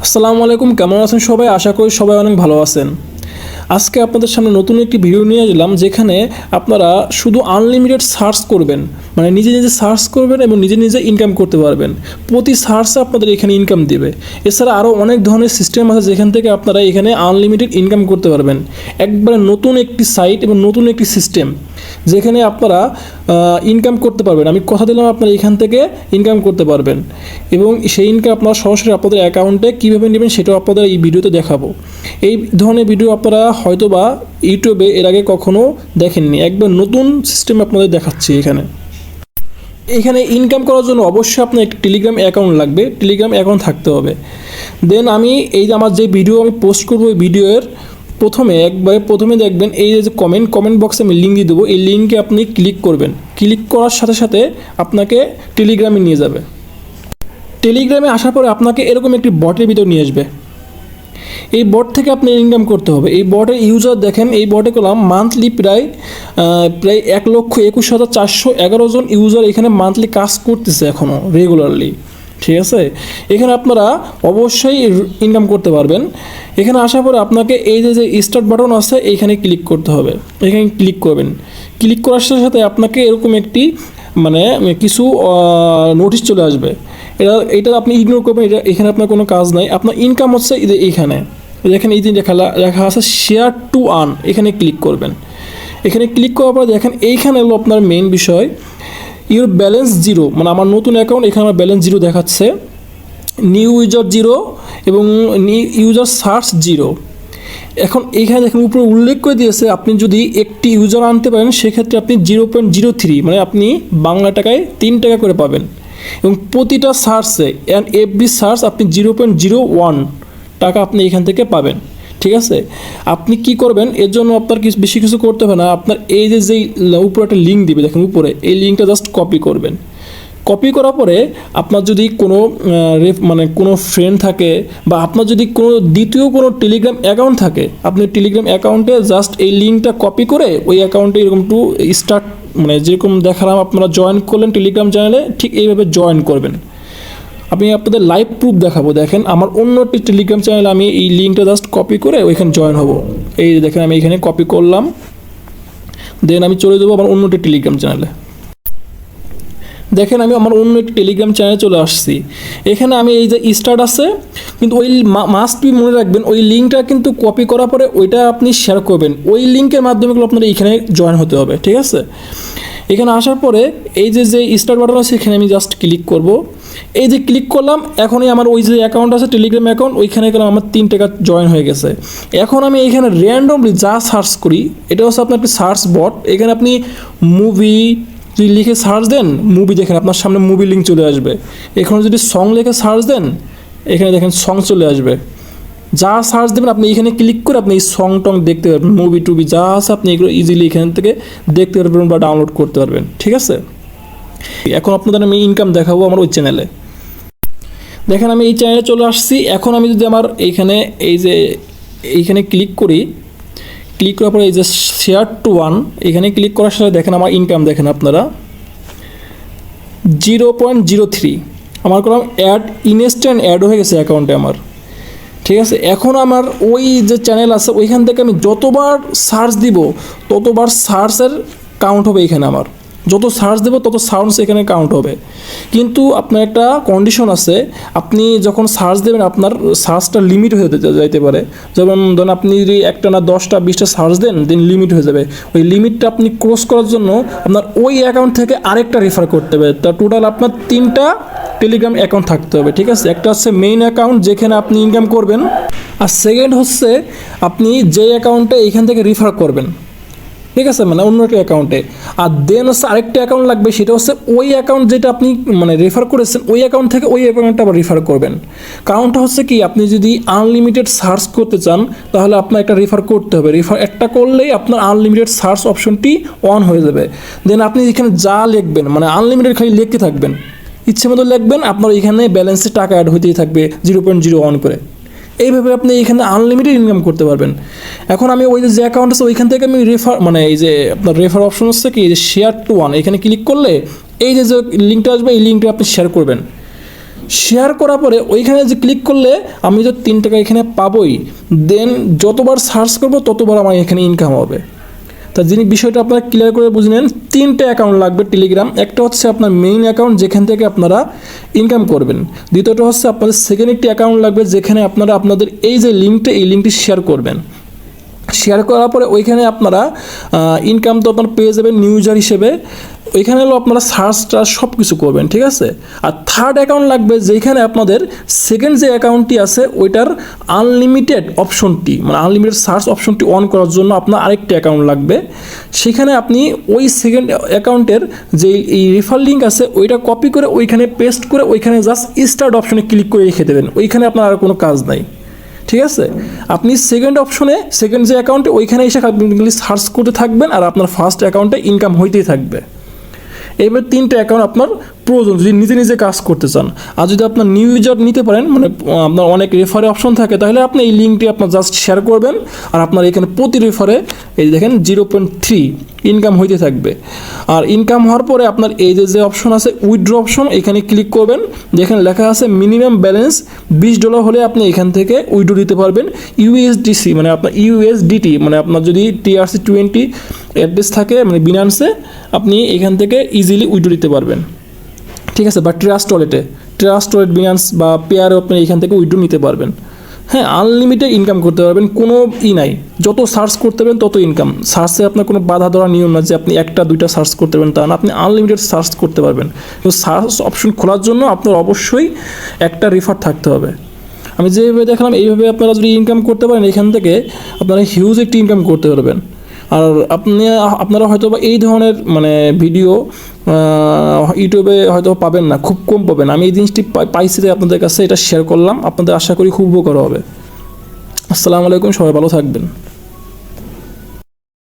আসসালামু আলাইকুম, কেমন আছেন সবাই? আশা করি সবাই অনেক ভালো আছেন। আজকে আপনাদের সামনে নতুন একটি ভিডিও নিয়ে এলাম, যেখানে আপনারা শুধু আনলিমিটেড সার্চ করবেন, মানে নিজে নিজে সার্চ করবেন এবং নিজে নিজে ইনকাম করতে পারবেন। প্রতি সার্চে আপনাদের এখানে ইনকাম দিবে। এছাড়া আরও অনেক ধরনের সিস্টেম আছে যেখান থেকে আপনারা এখানে আনলিমিটেড ইনকাম করতে পারবেন। একবারে নতুন একটি সাইট এবং নতুন একটি সিস্টেম যেখানে আপনারা ইনকাম করতে পারবেন। আমি কথা দিলাম আপনারা এখান থেকে ইনকাম করতে পারবেন এবং সেই ইনকাম আপনারা সরাসরি আপনাদের অ্যাকাউন্টে কীভাবে নেবেন সেটাও আপনাদের এই ভিডিওতে দেখাবো। এই ধরনের ভিডিও আপনারা হয়তোবা ইউটিউবে এর আগে কখনো দেখেননি। একবার নতুন সিস্টেম আপনাদের দেখাচ্ছি। এখানে ইনকাম করার জন্য অবশ্যই আপনার একটি টেলিগ্রাম অ্যাকাউন্ট লাগবে, টেলিগ্রাম অ্যাকাউন্ট থাকতে হবে। দেন আমি এই যে আমার যে ভিডিও আমি পোস্ট করবো, এই ভিডিওর প্রথমে দেখবেন এই যে কমেন্ট বক্সে আমি লিঙ্ক দিয়ে দেবো। এই লিঙ্কে আপনি ক্লিক করবেন। ক্লিক করার সাথে সাথে আপনাকে টেলিগ্রামে নিয়ে যাবে। টেলিগ্রামে আসার পরে আপনাকে এরকম একটি বটের ভিতর নিয়ে আসবে। এই বট থেকে আপনি ইনকাম করতে হবে। এই বটের ইউজার দেখেন, এই বটে করলাম মান্থলি প্রায় 1,21,411 জন ইউজার এখানে মান্থলি কাজ করতেছে এখনও রেগুলারলি। ঠিক আছে, এখানে আপনারা অবশ্যই ইনকাম করতে পারবেন। এখানে আসার পরে আপনাকে এই যে স্টার্ট বাটন আছে এইখানে ক্লিক করতে হবে। এখানে ক্লিক করবেন। ক্লিক করার সাথে সাথে আপনাকে এরকম একটি কিছু নোটিশ চলে আসবে। এটা আপনি ইগনোর করবেন, এখানে আপনার কোনো কাজ নাই। আপনার ইনকাম হচ্ছে এইখানে দেখেন, এই যে লেখা আছে শেয়ার টু আর্ন, এখানে ক্লিক করবেন। এখানে ক্লিক করার পরে দেখেন এইখানে হলো আপনার মেইন বিষয়, ইউর ব্যালেন্স জিরো, মানে আমার নতুন অ্যাকাউন্ট, এখানে আমার ব্যালেন্স জিরো দেখাচ্ছে, নিউ ইউজার জিরো এবং ইউজার সার্চ জিরো। এখন এইখানে দেখেন উপরে উল্লেখ করে দিয়েছে আপনি যদি একটি ইউজার আনতে পারেন সেক্ষেত্রে আপনি 0.03, মানে আপনি বাংলা টাকায় 3 টাকা করে পাবেন এবং প্রতিটা সার্চে অ্যান্ড এভরি সার্চ আপনি 0.01 টাকা আপনি এখান থেকে পাবেন। ঠিক আছে, আপনি কি করবেন, এর জন্য আপনার বেশি কিছু করতে হবে না। আপনার এই যে উপরে একটা লিঙ্ক দিবে, দেখেন উপরে এই লিঙ্কটা জাস্ট কপি করবেন। কপি করার পরে আপনার যদি কোনো ফ্রেন্ড থাকে বা আপনার যদি দ্বিতীয় কোনো টেলিগ্রাম অ্যাকাউন্ট থাকে, আপনি টেলিগ্রাম অ্যাকাউন্টে জাস্ট এই লিঙ্কটা কপি করে ওই অ্যাকাউন্টে এরকম স্টার্ট, যেরকম দেখালাম আপনারা জয়েন করলেন টেলিগ্রাম চ্যানেলে, ঠিক এইভাবে জয়েন করবেন। আমি আপনাদের লাইভ প্রুফ দেখাবো। দেখেন আমার অন্য একটি টেলিগ্রাম চ্যানেলে আমি এই লিঙ্কটা জাস্ট কপি করে ওইখানে জয়েন হব। এই দেখেন আমি এখানে কপি করলাম, দেন আমি চলে যাবো আমার অন্য একটি টেলিগ্রাম চ্যানেলে। দেখেন আমি আমার অন্য একটি টেলিগ্রাম চ্যানেলে চলে আসছি। এখানে আমি এই যে স্টার্ট আছে, কিন্তু ওই মাস্ট বি মনে রাখবেন ওই লিঙ্কটা কিন্তু কপি করার পরে ওইটা আপনি শেয়ার করবেন। ওই লিঙ্কের মাধ্যমে আপনাদের এখানে জয়েন হতে হবে। ঠিক আছে, এখানে আসার পরে এই যে স্টার্ট বাটন আছে এখানে আমি জাস্ট ক্লিক করব। এই যে ক্লিক করলাম, এখনই আমার ওই যে অ্যাকাউন্ট আছে টেলিগ্রাম অ্যাকাউন্ট, ওইখানে গেলাম আমার 3 টাকা জয়েন হয়ে গেছে। এখন আমি এখানে র্যান্ডমলি যা সার্চ করি, এটা হচ্ছে আপনার একটি সার্চ বট। এখানে আপনি মুভি যদি লিখে সার্চ দেন, মুভি দেখেন আপনার সামনে মুভি লিঙ্ক চলে আসবে। এখানে যদি সং লিখে সার্চ দেন, এখানে দেখেন সং চলে আসবে। যা সার্চ দেবেন আপনি এখানে ক্লিক করে আপনি এই সং টং দেখতে পারবেন, মুভি টুভি যা আছে আপনি এগুলো ইজিলি এখান থেকে দেখতে পারবেন বা ডাউনলোড করতে পারবেন। ঠিক আছে, এখন আপনাদের আমি ইনকাম দেখাবো আমার ওই চ্যানেলে। দেখেন আমি এই চ্যানেলে চলে আসছি। এখন আমি যদি আমার এইখানে ক্লিক করি, ক্লিক করার পরে এই যে শেয়ার টু ওয়ান, এখানে ক্লিক করার সাথে দেখেন আমার ইনকাম দেখেন আপনারা 0.03 আমার করলাম অ্যাড, ইনস্ট্যান্ট অ্যাড হয়ে গেছে অ্যাকাউন্টে আমার। ঠিক আছে, এখন আমার ওই যে চ্যানেল আছে ওইখান থেকে আমি যতবার সার্চ দিব ততবার সার্চের কাউন্ট হবে। এখানে আমার যত সার্চ দেবো তত সাউন্ডস এখানে কাউন্ট হবে। কিন্তু আপনার একটা কন্ডিশন আছে, আপনি যখন সার্চ দেবেন আপনার সার্চটা লিমিট হয়ে যাইতে পারে। যেমন ধরুন আপনি যদি একটা না 10টা 20টা সার্চ দেন, দেন লিমিট হয়ে যাবে। ওই লিমিটটা আপনি ক্রস করার জন্য আপনার ওই অ্যাকাউন্ট থেকে আরেকটা রেফার করতে হবে। তা টোটাল আপনার 3টা টেলিগ্রাম অ্যাকাউন্ট থাকতে হবে। ঠিক আছে, একটা হচ্ছে মেইন অ্যাকাউন্ট যেখানে আপনি ইনকাম করবেন, আর সেকেন্ড হচ্ছে আপনি যে অ্যাকাউন্টে এইখান থেকে রেফার করবেন। ঠিক আছে, মানে অন্য একটা অ্যাকাউন্টে। আর দেন হচ্ছে আরেকটা অ্যাকাউন্ট লাগবে, সেটা হচ্ছে ওই অ্যাকাউন্ট যেটা আপনি রেফার করেছেন ওই অ্যাকাউন্ট থেকে ওই অ্যাকাউন্টটা আবার রেফার করবেন। কারণটা হচ্ছে কি, আপনি যদি আনলিমিটেড সার্চ করতে চান তাহলে আপনার একটা রেফার করতে হবে। রেফার একটা করলেই আপনার আনলিমিটেড সার্চ অপশনটি অন হয়ে যাবে। দেন আপনি এখানে যা লিখবেন, আনলিমিটেড খালি লিখতে থাকবেন, ইচ্ছে মতো লিখবেন, আপনার এখানে ব্যালেন্সে টাকা অ্যাড হতেই থাকবে 0.01 করে। এইভাবে আপনি এখানে আনলিমিটেড ইনকাম করতে পারবেন। এখন আমি ওই যে অ্যাকাউন্ট আছে ওইখান থেকে আমি এই যে আপনার রেফার অপশন হচ্ছে কি, শেয়ার টু ওয়ান, এখানে ক্লিক করলে এই যে লিঙ্কটা আসবে এই লিঙ্কটা আপনি শেয়ার করবেন। শেয়ার করার পরে ওইখানে যে ক্লিক করলে আমি তো 3 টাকা এখানে পাবোই, দেন যতবার সার্চ করব ততবার আমার এখানে ইনকাম হবে। তা যিনি বিষয়টা আপনারা ক্লিয়ার করে বুঝে নেন। 3টে অ্যাকাউন্ট লাগবে টেলিগ্রাম। একটা হচ্ছে আপনার মেইন অ্যাকাউন্ট যেখান থেকে আপনারা ইনকাম করবেন, দ্বিতীয়টা হচ্ছে আপনাদের সেকেন্ড একটি অ্যাকাউন্ট লাগবে যেখানে আপনারা আপনাদের এই যে লিঙ্কটা এই লিঙ্কটি শেয়ার করবেন। শেয়ার করার পরে ওইখানে আপনারা ইনকাম তো আপনারা পেয়ে যাবেন নিউ ইউজার হিসেবে। ওইখানে হলো আপনারা সার্চটা সব কিছু করবেন, ঠিক আছে। আর থার্ড অ্যাকাউন্ট লাগবে যেখানে আপনাদের সেকেন্ড যে অ্যাকাউন্টটি আছে ওইটার আনলিমিটেড অপশনটি মানে আনলিমিটেড সার্চ অপশনটি অন করার জন্য আপনার আরেকটি অ্যাকাউন্ট লাগবে। সেখানে আপনি ওই সেকেন্ড অ্যাকাউন্টের যে এই রেফার লিঙ্ক আছে ওইটা কপি করে ওইখানে পেস্ট করে ওইখানে জাস্ট স্টার্ট অপশনে ক্লিক করে রেখে দেবেন। ওইখানে আপনার আর কোনো কাজ নাই, ঠিক আছে। আপনি সেকেন্ড অপশনে সেকেন্ড যে অ্যাকাউন্টে ওইখানে এসে আপনি সার্চ করতে থাকবেন আর আপনার ফার্স্ট অ্যাকাউন্টে ইনকাম হইতেই থাকবে। এইবার 3টে অ্যাকাউন্ট আপনার প্রয়োজন যদি নিজে নিজে কাজ করতে চান। আর যদি আপনার নিউ ইউজার নিতে পারেন মানে আপনার অনেক রেফারে অপশন থাকে তাহলে আপনি এই লিঙ্কটি আপনার জাস্ট শেয়ার করবেন আর আপনার এখানে প্রতি রেফারে এই দেখেন 0.3 ইনকাম হইতে থাকবে। আর ইনকাম হওয়ার পরে আপনার এই যে অপশন আছে উইথড্র অপশন এখানে ক্লিক করবেন, যেখানে লেখা আছে মিনিমাম ব্যালেন্স $20 হলে আপনি এখান থেকে উইথড্র দিতে পারবেন ইউএসডিসি মানে আপনার ইউএসডিটি মানে আপনার যদি TRC20 অ্যাড্রেস থাকে মানে বিনান্সে আপনি এখান থেকে ইজিলি উইথড্র দিতে পারবেন, ঠিক আছে। বা ট্রাস্ট ওয়ালেট বিনান্স বা পেয়ারে আপনি এখান থেকে উইথড্র নিতে পারবেন। হ্যাঁ, আনলিমিটেড ইনকাম করতে পারবেন, কোনো নাই। যত সার্চ করতে পারবেন তত ইনকাম। সার্চে আপনার কোনো বাধা ধরা নিয়ম না যে আপনি 1টা 2টা সার্চ করতে পারবেন তা না, আপনি আনলিমিটেড সার্চ করতে পারবেন। কিন্তু সার্চ অপশন খোলার জন্য আপনার অবশ্যই একটা রেফার থাকতে হবে। আমি যেভাবে দেখালাম এইভাবে আপনারা যদি ইনকাম করতে পারেন এখান থেকে আপনারা হিউজ একটি ইনকাম করতে পারবেন। আর আপনারা হয়তো বা এই ধরনের মানে ভিডিও ইউটিউবে হয়তো পাবেন না, খুব কম পাবেন। আমি এই জিনিসটি পাইছি আপনাদের কাছে এটা শেয়ার করলাম, আপনাদের আশা করি খুব উপকার হবে। আসসালামু আলাইকুম, সবাই ভালো থাকবেন।